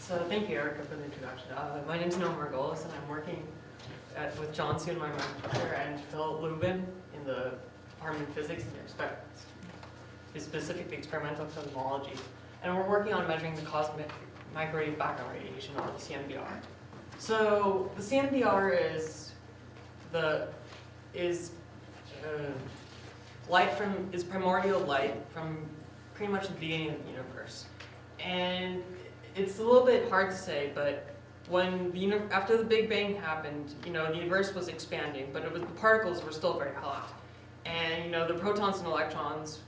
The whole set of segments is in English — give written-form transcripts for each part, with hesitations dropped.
So thank you, EUREKA, for the introduction. My name is Margolis, and I'm working with John Soon, my mentor, and Phil Lubin in the Department of Physics and specific experimental cosmology. And we're working on measuring the cosmic microwave background radiation, or the CMBR. So the CMBR is primordial light from pretty much the beginning of the universe. And it's a little bit hard to say, but after the Big Bang happened, the universe was expanding, but the particles were still very hot, and the protons and electrons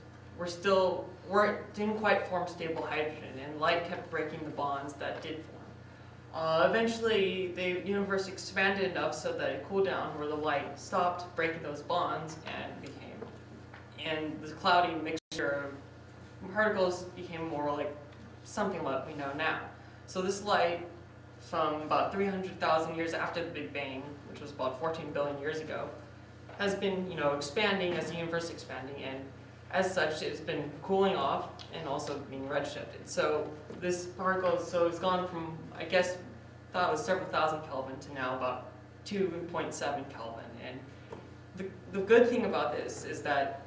didn't quite form stable hydrogen, and light kept breaking the bonds that did form. Eventually, the universe expanded enough so that it cooled down, where the light stopped breaking those bonds and the cloudy mixture of particles became more like something like we know now. So this light, from about 300,000 years after the Big Bang, which was about 14 billion years ago, has been expanding as the universe is expanding, and as such it's been cooling off and also being redshifted. So this particle, it's gone from, I guess, thought it was several thousand Kelvin to now about 2.7 Kelvin. And the good thing about this is that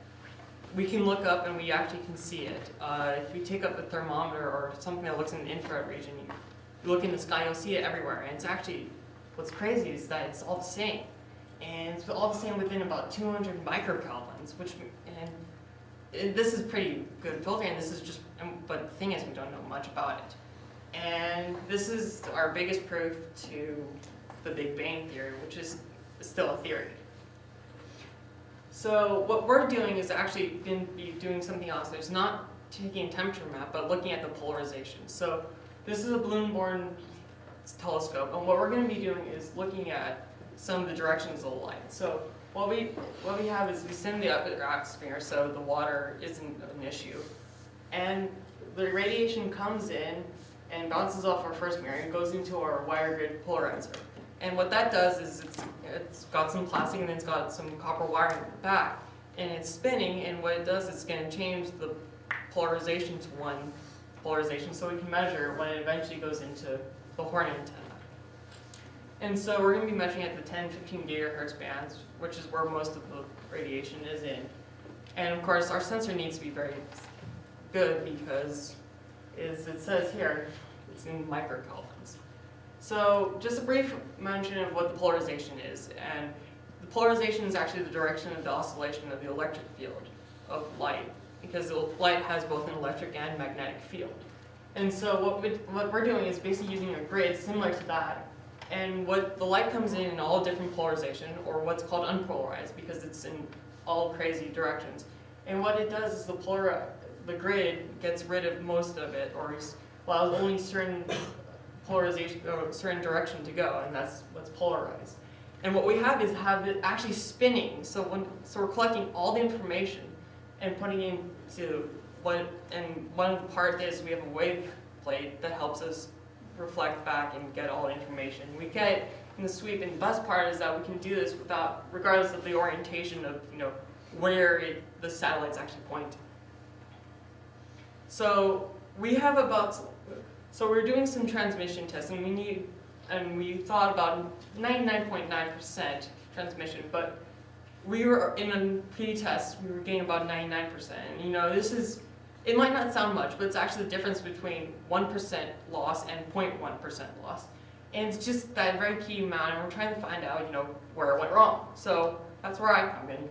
we can look up and we actually can see it. If you take up a thermometer or something that looks in the infrared region, you look in the sky, you'll see it everywhere. And it's actually, what's crazy is that it's all the same. And it's all the same within about 200 microkelvins, and this is pretty good filtering, but the thing is we don't know much about it. And this is our biggest proof to the Big Bang theory, which is still a theory. So what we're doing is actually going to be doing something else. There's not taking a temperature map, but looking at the polarization. So this is a balloon-borne telescope, and what we're going to be doing is looking at some of the directions of the light. So what we have is we send the upper atmosphere, so the water isn't an issue, and the radiation comes in and bounces off our first mirror and goes into our wire grid polarizer. And what that does is it's got some plastic and then it's got some copper wiring in the back, and it's spinning, and what it does is it's going to change the polarization to one polarization so we can measure when it eventually goes into the horn antenna. And so we're going to be measuring at the 10, 15 gigahertz bands, which is where most of the radiation is in. And of course our sensor needs to be very good because, as it says here, it's in microkelvins. So just a brief mention of what the polarization is. And the polarization is actually the direction of the oscillation of the electric field of light, because the light has both an electric and magnetic field. And so what we're doing is basically using a grid similar to that. And the light comes in all different polarization, or what's called unpolarized, because it's in all crazy directions. And what it does is the grid gets rid of most of it, or allows only certain polarization or certain direction to go, and that's what's polarized. And what we have is it actually spinning. So we're collecting all the information and putting it into and one of the part is we have a wave plate that helps us reflect back and get all the information. We get it in the sweep, and the best part is that we can do this regardless of the orientation of where the satellite's actually pointing. So we're doing some transmission tests, and we thought about 99.9% transmission, but we were in a pre-test, we were getting about 99%. And it might not sound much, but it's actually the difference between 1% loss and 0.1% loss. And it's just that very key amount, and we're trying to find out, where it went wrong. So that's where I come in.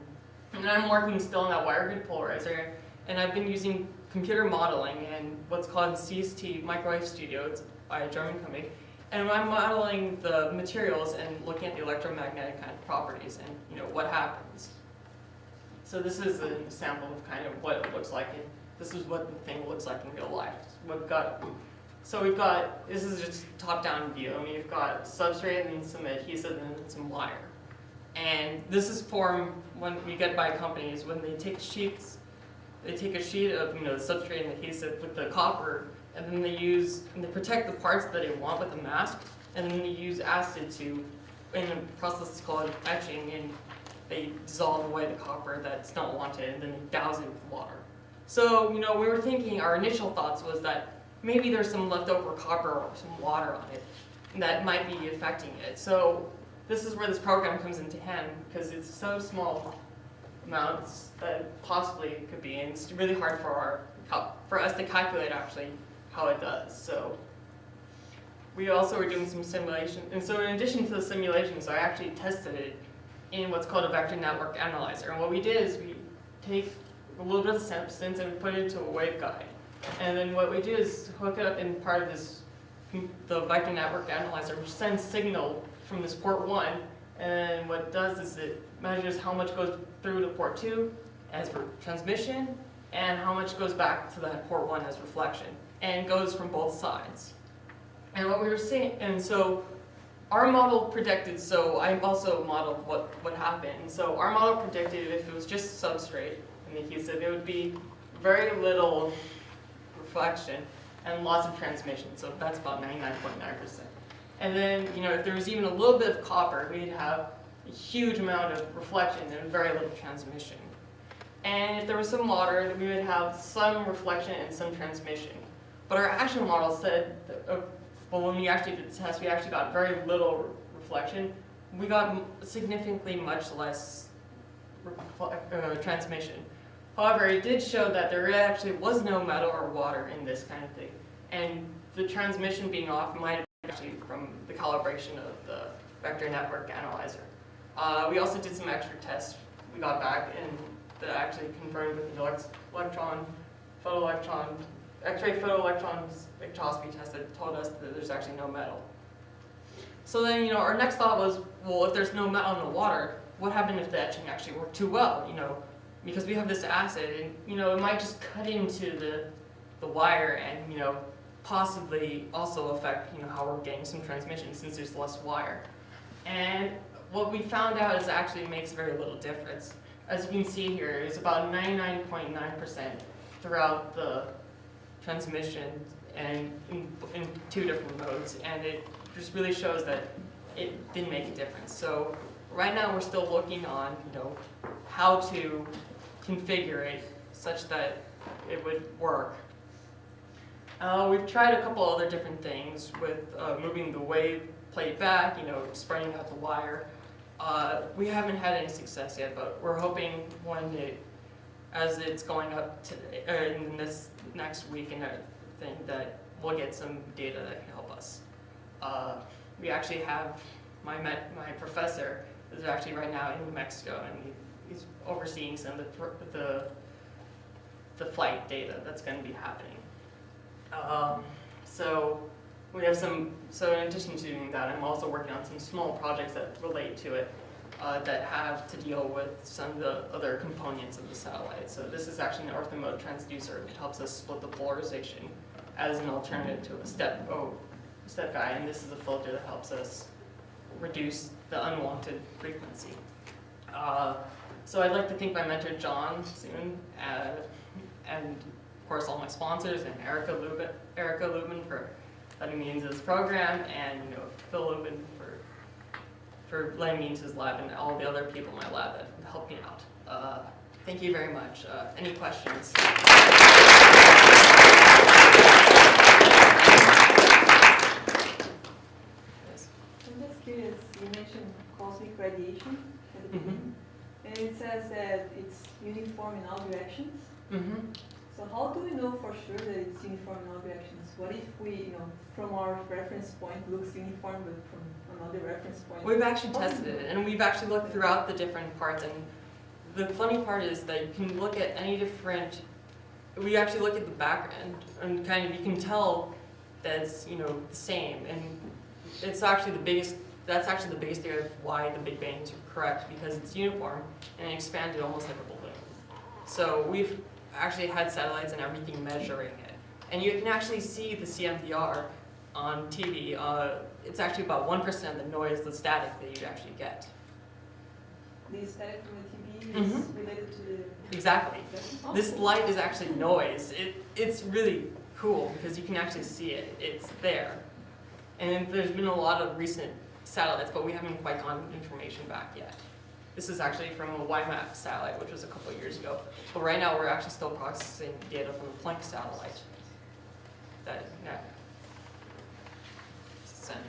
And I'm working still on that wire grid polarizer, and I've been using computer modeling and what's called CST Microwave Studio. It's by a German company. And I'm modeling the materials and looking at the electromagnetic kind of properties and what happens. So this is a sample of kind of what it looks like. This is what the thing looks like in real life. This is just top-down view. We've got substrate and some adhesive and some wire. And this is formed when we get by companies when they take sheets. They take a sheet of the substrate and adhesive with the copper, and then they protect the parts that they want with a mask, and then they use acid in a process called etching, and they dissolve away the copper that's not wanted, and then they douse it with water. So we were thinking, our initial thoughts was that maybe there's some leftover copper or some water on it that might be affecting it. So this is where this program comes into hand, because it's so small amounts that possibly it could be, and it's really hard for us to calculate actually how it does. So we also were doing some simulation, and so in addition to the simulations, I actually tested it in what's called a vector network analyzer. And what we did is we take a little bit of substance and we put it into a waveguide. And then what we do is hook it up in part of this, the vector network analyzer, which sends signal from this port 1. And what it does is it measures how much goes through to port 2 as for transmission, and how much goes back to that port 1 as reflection. And it goes from both sides. And what we were seeing, and so our model predicted, so I also modeled what happened. And so our model predicted if it was just substrate and adhesive, it would be very little reflection and lots of transmission. So that's about 99.9%. And then, if there was even a little bit of copper, we'd have a huge amount of reflection and very little transmission. And if there was some water, then we would have some reflection and some transmission. But our actual model said that, well, when we actually did the test, we actually got very little reflection. We got significantly much less transmission. However, it did show that there actually was no metal or water in this kind of thing. And the transmission being off might have been actually from the calibration of the vector network analyzer. We also did some extra tests we got back, and that actually confirmed with the electron, photoelectron, X-ray photoelectron spectroscopy test that told us that there's actually no metal. So then, our next thought was, well, if there's no metal in the water, what happened if the etching actually worked too well? Because we have this acid, and it might just cut into the wire, and possibly also affect how we're getting some transmission since there's less wire. And what we found out is actually makes very little difference. As you can see here, it's about 99.9% throughout the transmission and in 2 different modes, and it just really shows that it didn't make a difference. So right now we're still looking on how to configure it such that it would work. We've tried a couple other different things with moving the wave plate back, spreading out the wire. We haven't had any success yet, but we're hoping as it's going up in this next week and everything, that we'll get some data that can help us. We actually have my professor is actually right now in New Mexico, and he's overseeing some of the flight data that's going to be happening. So we have so in addition to doing that, I'm also working on some small projects that relate to it, that have to deal with some of the other components of the satellite. So this is actually an orthomode transducer. It helps us split the polarization as an alternative to a step guide, and this is a filter that helps us reduce the unwanted frequency. So I'd like to thank my mentor John soon, and of course all my sponsors, and EUREKA Lubin for letting me into this program, and Phil Lubin for letting me into his lab, and all the other people in my lab that helped me out. Thank you very much. Any questions? Yes. I'm just curious, you mentioned cosmic radiation at the beginning, and it says that it's uniform in all directions. So how do we know for sure that it's uniform in all directions? What if we, from our reference point, looks uniform, but from another reference point? We've actually tested it, and we've actually looked throughout the different parts. And the funny part is that you can look at any different. We actually look at the background, and kind of you can tell that it's the same. And it's actually the biggest. That's actually the biggest theory of why the Big Bang is correct, because it's uniform and it expanded almost like a balloon. So we've actually had satellites and everything measuring it. And you can actually see the CMDR on TV. It's actually about 1% of the noise, the static that you actually get. The static from the TV is related to the... Exactly. This light is actually noise. It's really cool because you can actually see it. It's there. And there's been a lot of recent satellites, but we haven't quite gotten information back yet. This is actually from a YMAP satellite, which was a couple of years ago. But right now, we're actually still processing data from the Planck satellite. that net. Send.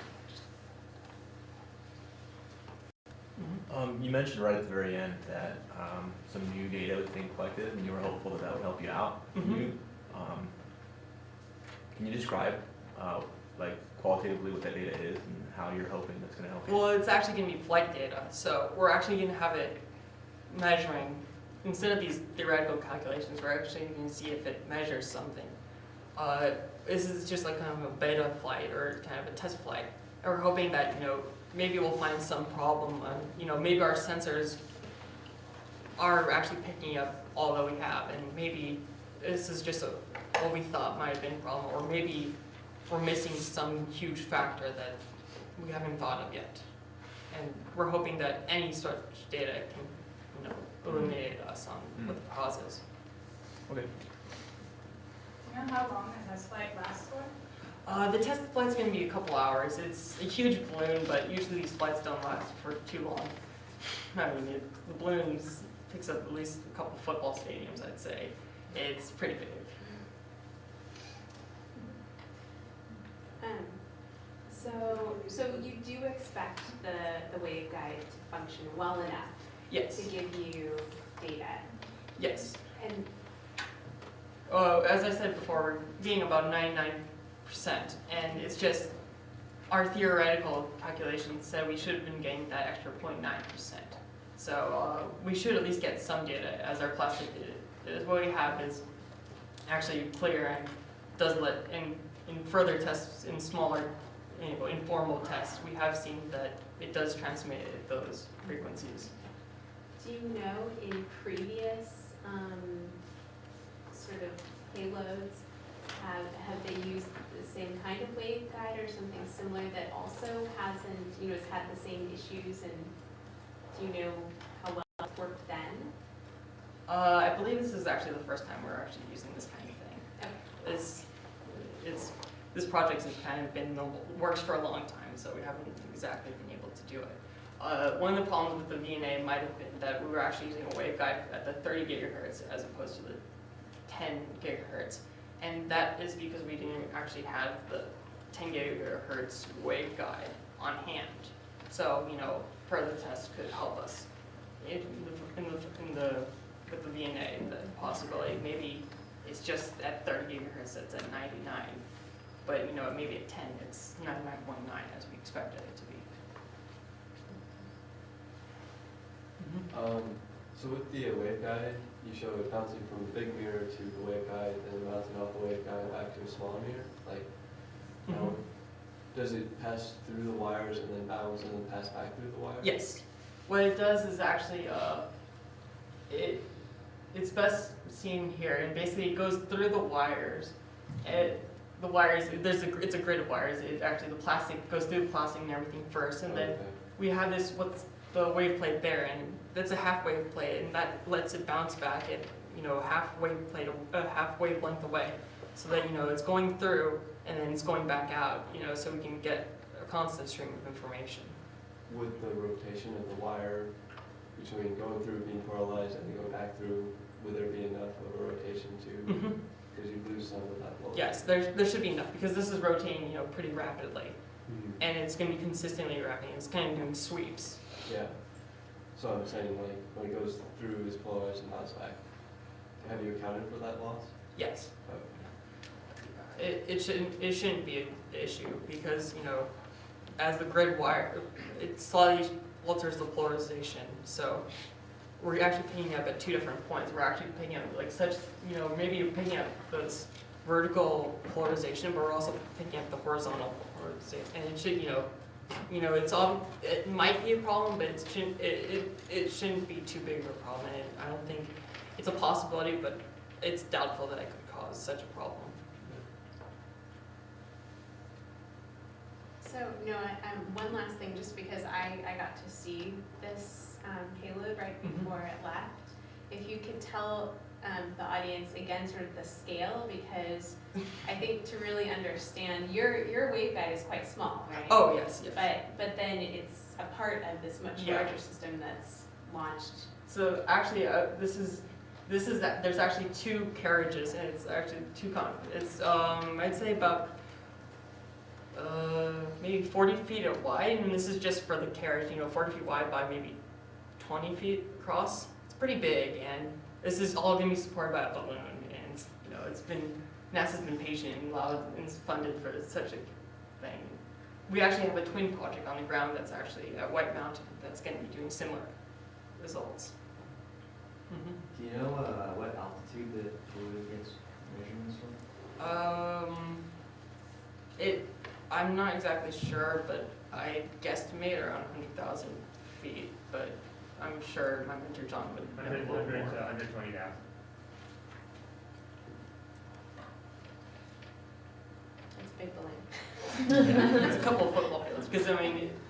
You mentioned right at the very end that some new data was being collected, and you were hopeful that that would help you out. Can you describe, like qualitatively, what that data is and how you're hoping that's going to help you? Well, it's actually going to be flight data, so we're actually going to have it measuring, instead of these theoretical calculations, we're actually going to see if it measures something. This is just like kind of a beta flight or kind of a test flight. And we're hoping that, maybe we'll find some problem. Maybe our sensors are actually picking up all that we have, and maybe this is just what we thought might have been a problem, or maybe we're missing some huge factor that we haven't thought of yet. And we're hoping that any such data can, illuminate us on what the cause is. Okay. Do you know how long the test flight lasts for? The test flight's going to be a couple hours. It's a huge balloon, but usually these flights don't last for too long. I mean, the balloon picks up at least a couple football stadiums, I'd say. It's pretty big. So you do expect the waveguide to function well enough Yes. to give you data? Yes. And As I said before, we're getting about 99%, and it's just our theoretical calculations said we should have been getting that extra 0.9%. So we should at least get some data, as our plastic data. What we have is actually clear and does let in further tests, in smaller, informal tests, we have seen that it does transmit at those frequencies. do you know in previous sort of payloads, have they used the same kind of waveguide or something similar that also hasn't, has had the same issues, and do you know how well it worked then? I believe this is actually the first time we're actually using this kind of thing. Okay. This project has kind of been in the works for a long time, so we haven't exactly been able to do it. One of the problems with the VNA might have been that we were actually using a waveguide at the 30 gigahertz as opposed to the 10 gigahertz, and that is because we didn't actually have the 10 gigahertz waveguide on hand. So, further tests could help us with the VNA, the possibility maybe it's just at 30 gigahertz that's at 99, but maybe at 10 it's 99.9 as we expected it to be. So with the waveguide, you show it bouncing from the big mirror to the waveguide, and then bouncing off the waveguide back to a smaller mirror. Does it pass through the wires and then bounce and then pass back through the wires? Yes. What it does is actually, it's best seen here, and basically it goes through the wires. The wires, it's a grid of wires. The plastic goes through the plastic and everything first, and then we have what's the wave plate there, and that's a half wave plate, and that lets it bounce back at half wavelength away, so that it's going through and then it's going back out, so we can get a constant stream of information. With the rotation of the wire between going through, being polarized, and then going back through, would there be enough of a rotation to? Because you lose some of that load. Yes, there should be enough, because this is rotating pretty rapidly, and it's going to be consistently rotating. It's kind of doing sweeps. Yeah. So I'm saying, when it goes through, it's polarized and bounce back. Have you accounted for that loss? Yes. Okay. It shouldn't be an issue, because as the grid wire, it slightly alters the polarization. So we're actually picking up at two different points. We're actually picking up maybe you're picking up this vertical polarization, but we're also picking up the horizontal polarization. And it should, it might be a problem, but it shouldn't be too big of a problem. And I don't think it's a possibility, but it's doubtful that it could cause such a problem. So, one last thing, just because I got to see this payload right before it left. If you could tell the audience again sort of the scale, because I think to really understand, your waveguide is quite small, right? Oh, yes. But then it's a part of this much larger system that's launched. So actually, this is this is that, there's actually 2 carriages, and it's actually it's, I'd say about, maybe 40 feet wide, and this is just for the carriage, 40 feet wide by maybe 20 feet across. It's pretty big, and this is all gonna be supported by a balloon, and, NASA's been patient and allowed, and funded for such a thing. We actually have a twin project on the ground that's actually at White Mountain that's gonna be doing similar results. Do you know what altitude the balloon gets measurements from? I'm not exactly sure, but I guesstimate around 100,000 feet, but I'm sure my mentor John would know a little more. 120,000. It's a big balloon. It's a couple of football fields, because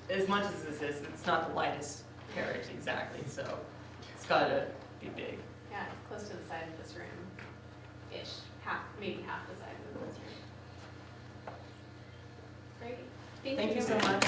as much as this is, it's not the lightest carriage exactly, so it's gotta be big. Yeah, it's close to the size of this room-ish, maybe half the size of this room. Great, Thank you so much.